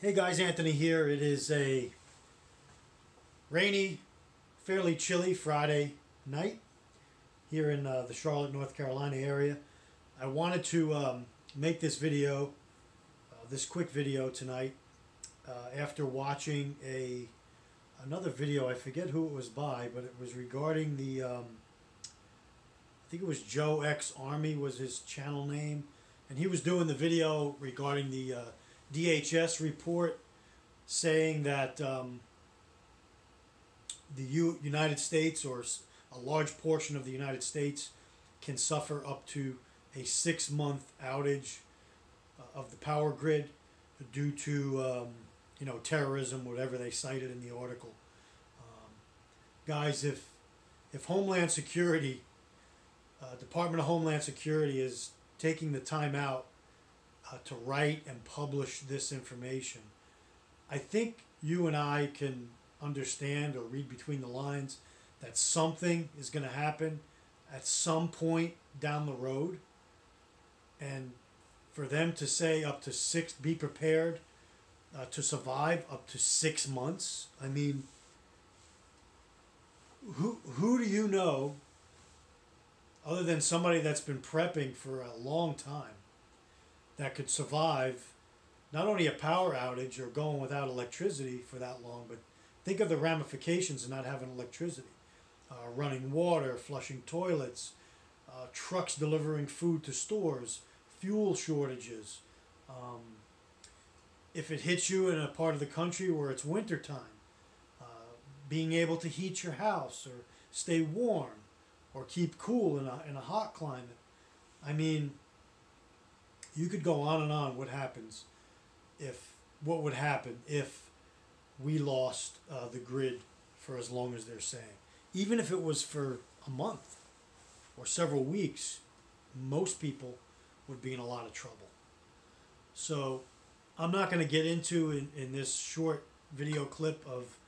Hey guys, Anthony here. It is a rainy, fairly chilly Friday night here in the Charlotte, North Carolina area. I wanted to make this video, this quick video tonight, after watching another video. I forget who it was by, but it was regarding the, I think it was Joe X Army was his channel name, and he was doing the video regarding the DHS report saying that the United States, or a large portion of the United States, can suffer up to a 6-month outage of the power grid due to terrorism, whatever they cited in the article. Guys, if Homeland Security, Department of Homeland Security is taking the time out to write and publish this information, I think you and I can understand or read between the lines that something is going to happen at some point down the road. And for them to say up to 6, be prepared to survive up to 6 months, I mean, who do you know, other than somebody that's been prepping for a long time, that could survive not only a power outage or going without electricity for that long, but think of the ramifications of not having electricity. Running water, flushing toilets, trucks delivering food to stores, fuel shortages. If it hits you in a part of the country where it's wintertime, being able to heat your house or stay warm or keep cool in a hot climate. I mean, you could go on and on. What would happen if we lost the grid for as long as they're saying? Even if it was for a month or several weeks, most people would be in a lot of trouble. So I'm not going to get into in this short video clip of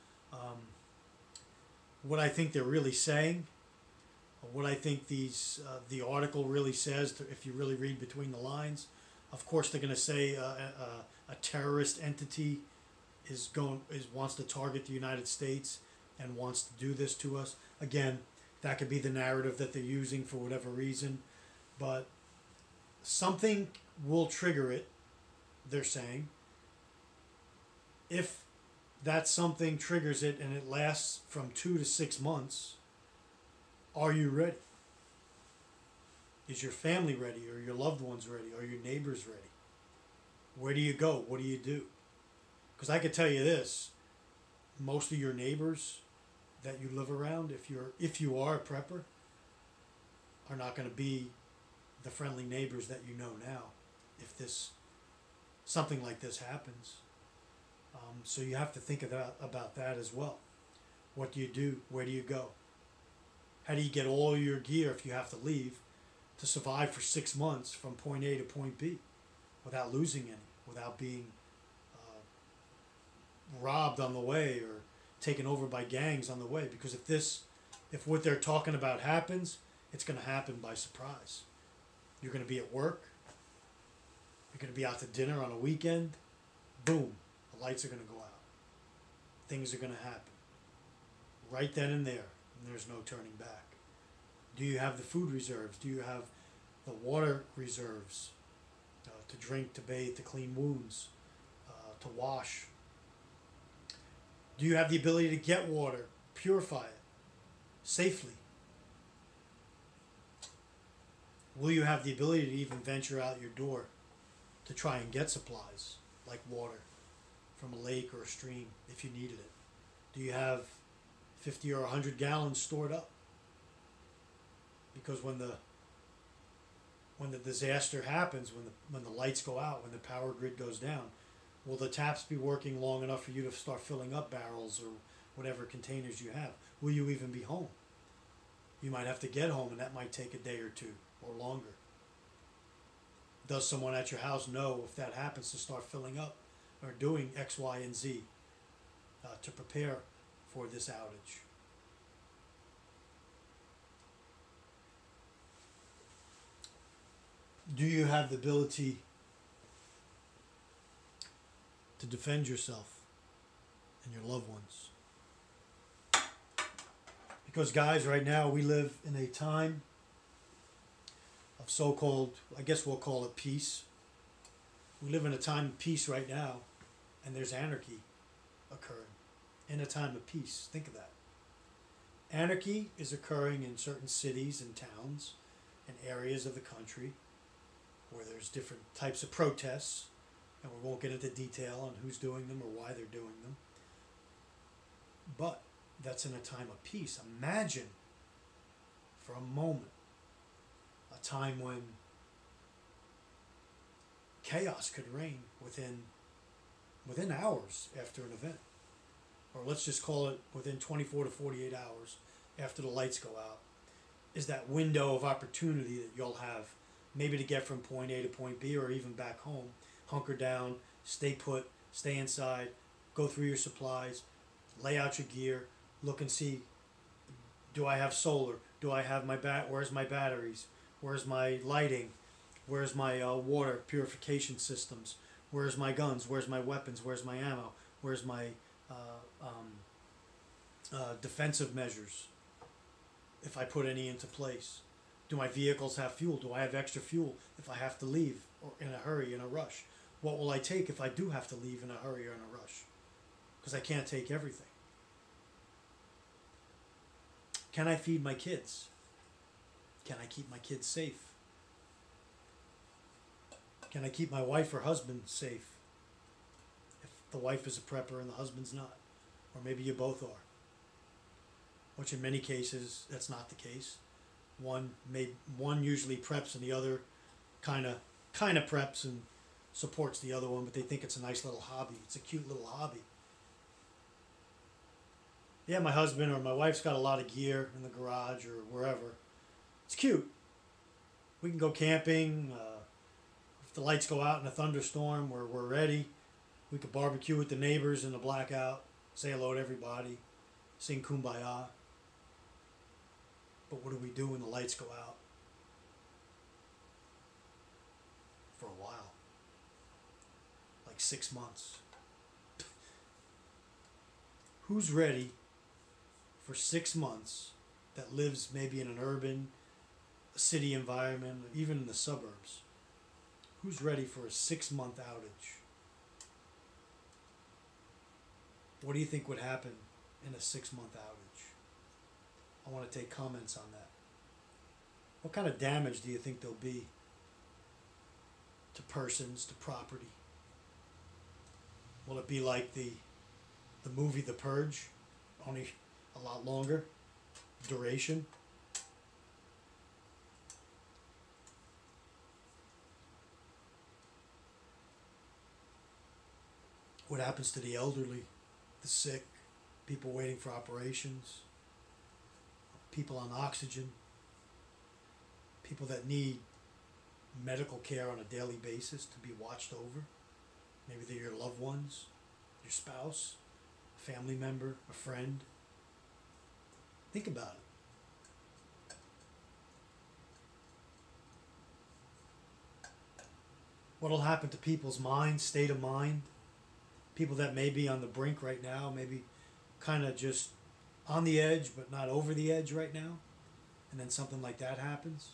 what I think they're really saying, what I think the article really says, if you really read between the lines. Of course, they're going to say a terrorist entity wants to target the United States and wants to do this to us. Again, that could be the narrative that they're using for whatever reason, but something will trigger it, they're saying. If that something triggers it and it lasts from 2 to 6 months, are you ready? Is your family ready? Are your loved ones ready? Are your neighbors ready? Where do you go? What do you do? Because I could tell you this, most of your neighbors that you live around, if you are a prepper, are not going to be the friendly neighbors that you know now if something like this happens. So you have to think about that as well. What do you do? Where do you go? How do you get all your gear if you have to leave to survive for 6 months from point A to point B without losing any, without being robbed on the way or taken over by gangs on the way? Because if what they're talking about happens, it's going to happen by surprise. You're going to be at work. You're going to be out to dinner on a weekend. Boom, the lights are going to go out. Things are going to happen right then and there, and there's no turning back. Do you have the food reserves? Do you have the water reserves to drink, to bathe, to clean wounds, to wash? Do you have the ability to get water, purify it safely? Will you have the ability to even venture out your door to try and get supplies like water from a lake or a stream if you needed it? Do you have 50 or 100 gallons stored up? Because when the disaster happens, when the lights go out, when the power grid goes down, will the taps be working long enough for you to start filling up barrels or whatever containers you have? Will you even be home? You might have to get home, and that might take a day or two or longer. Does someone at your house know if that happens to start filling up or doing X, Y, and Z to prepare for this outage? Do you have the ability to to defend yourself and your loved ones. Because, guys, right now we live in a time of so-called, I guess we'll call it peace. We live in a time of peace right now, and there's anarchy occurring in a time of peace. Think of that. Anarchy is occurring in certain cities and towns and areas of the country where there's different types of protests, and we won't get into detail on who's doing them or why they're doing them. But that's in a time of peace. Imagine for a moment a time when chaos could reign within hours after an event. Or let's just call it within 24 to 48 hours after the lights go out, is that window of opportunity that you'll have maybe to get from point A to point B or even back home. Hunker down, stay put, stay inside, go through your supplies, lay out your gear, look and see, do I have solar? Do I have where's my batteries? Where's my lighting? Where's my water purification systems? Where's my guns? Where's my weapons? Where's my ammo? Where's my defensive measures, if I put any into place? Do my vehicles have fuel? Do I have extra fuel if I have to leave or in a hurry, in a rush? What will I take if I do have to leave in a hurry or in a rush? Because I can't take everything. Can I feed my kids? Can I keep my kids safe? Can I keep my wife or husband safe if the wife is a prepper and the husband's not? Or maybe you both are. Which in many cases, that's not the case. One usually preps and the other kind of preps and supports the other one, but they think it's a nice little hobby. It's a cute little hobby. Yeah, my husband or my wife's got a lot of gear in the garage or wherever. It's cute. We can go camping. If the lights go out in a thunderstorm, we're ready. We could barbecue with the neighbors in the blackout, say hello to everybody, sing Kumbaya. But what do we do when the lights go out? For a while. Like 6 months. Who's ready for 6 months that lives maybe in an urban city environment, even in the suburbs? Who's ready for a 6-month outage? What do you think would happen in a 6-month outage? I want to take comments on that. What kind of damage do you think there'll be to persons, to property? Will it be like the movie The Purge, only a lot longer duration? What happens to the elderly, the sick, people waiting for operations, people on oxygen, people that need medical care on a daily basis to be watched over? Maybe they're your loved ones, your spouse, a family member, a friend. Think about it. What'll happen to people's minds, state of mind? People that may be on the brink right now, maybe kind of just on the edge, but not over the edge right now, and then something like that happens.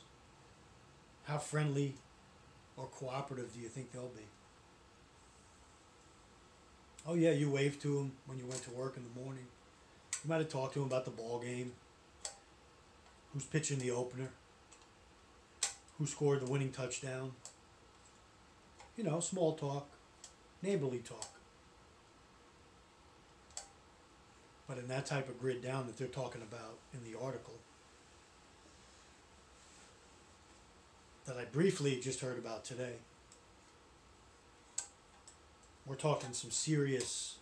How friendly or cooperative do you think they'll be? Oh yeah, you waved to them when you went to work in the morning. You might have talked to them about the ball game, who's pitching the opener, who scored the winning touchdown. You know, small talk, neighborly talk. But in that type of grid down that they're talking about in the article, that I briefly just heard about today, we're talking some serious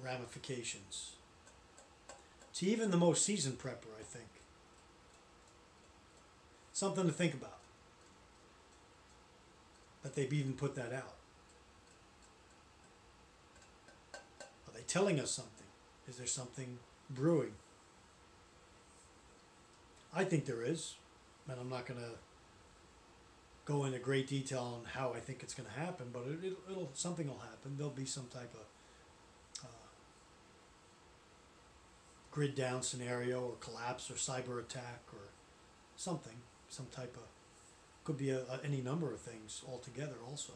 ramifications to even the most seasoned prepper, I think. Something to think about, that they've even put that out. Are they telling us something? Is there something brewing? I think there is, and I'm not going to go into great detail on how I think it's going to happen, but it'll something will happen. There'll be some type of grid down scenario or collapse or cyber attack or something, some type of, could be any number of things altogether also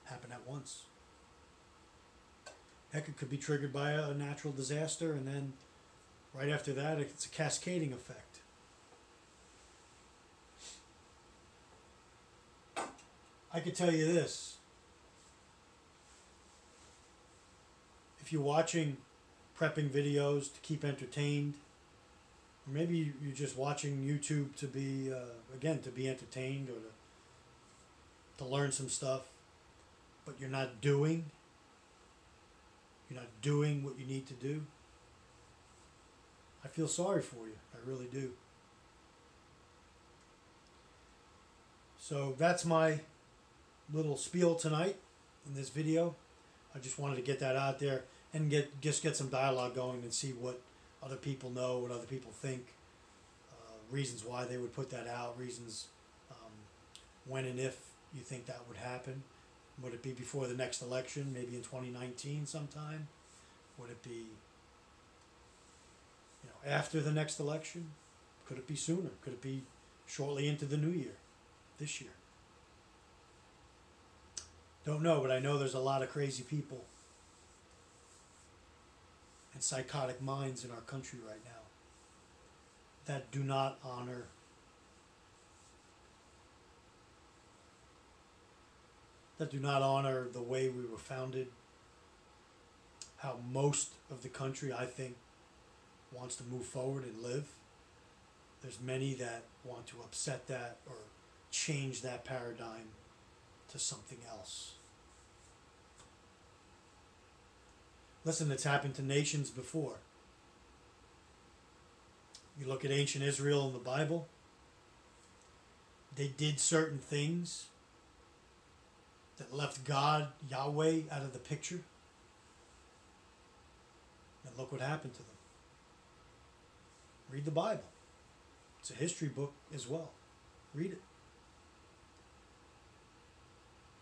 happen at once. Heck, it could be triggered by a natural disaster, and then right after that it's a cascading effect. I could tell you this. If you're watching prepping videos to keep entertained, or maybe you're just watching YouTube to be, again, to be entertained or to learn some stuff, but you're not doing what you need to do, I feel sorry for you. I really do. So that's my little spiel tonight in this video. I just wanted to get that out there and get some dialogue going and see what other people know, what other people think, reasons why they would put that out, reasons when and if you think that would happen. Would it be before the next election, maybe in 2019 sometime? Would it be after the next election? Could it be sooner? Could it be shortly into the new year, this year? Don't know, but I know there's a lot of crazy people and psychotic minds in our country right now that do not honor the way we were founded, how most of the country, I think, wants to move forward and live. There's many that want to upset that or change that paradigm to something else. Listen, it's happened to nations before. You look at ancient Israel in the Bible, they did certain things that left God, Yahweh, out of the picture. And look what happened to them. Read the Bible. It's a history book as well. Read it.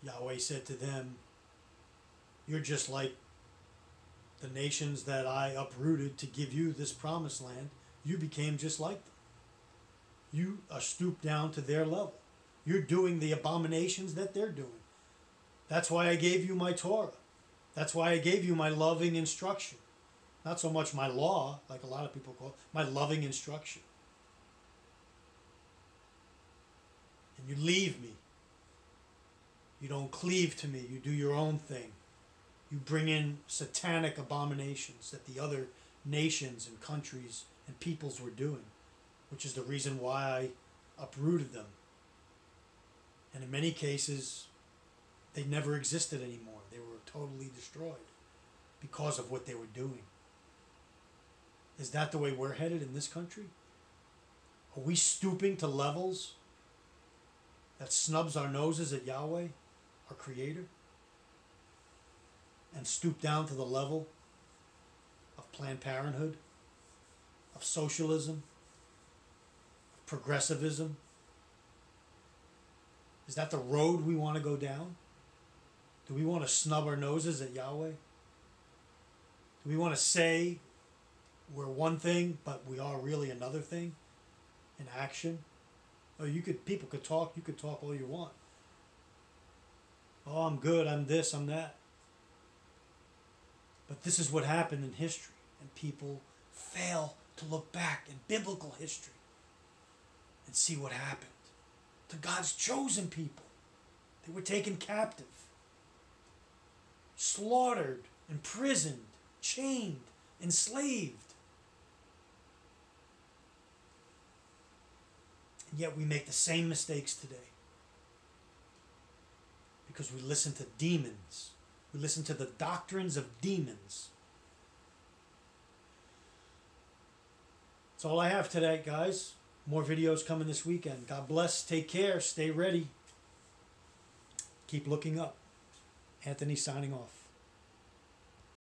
Yahweh said to them, "You're just like the nations that I uprooted to give you this promised land. You became just like them. You are stooped down to their level. You're doing the abominations that they're doing. That's why I gave you my Torah. That's why I gave you my loving instruction. Not so much my law, like a lot of people call it, my loving instruction. And you leave me. You don't cleave to me. You do your own thing. You bring in satanic abominations that the other nations and countries and peoples were doing, which is the reason why I uprooted them. And in many cases, they never existed anymore. They were totally destroyed because of what they were doing. Is that the way we're headed in this country? Are we stooping to levels that snubs our noses at Yahweh, our Creator, and stoop down to the level of Planned Parenthood, of socialism, of progressivism? Is that the road we want to go down? Do we want to snub our noses at Yahweh? Do we want to say we're one thing, but we are really another thing in action? Oh, people could talk, you could talk all you want. Oh, I'm good, I'm this, I'm that. But this is what happened in history, and people fail to look back in biblical history and see what happened to God's chosen people. They were taken captive, slaughtered, imprisoned, chained, enslaved. And yet we make the same mistakes today because we listen to demons. We listen to the doctrines of demons. That's all I have today, guys. More videos coming this weekend. God bless. Take care. Stay ready. Keep looking up. Anthony signing off.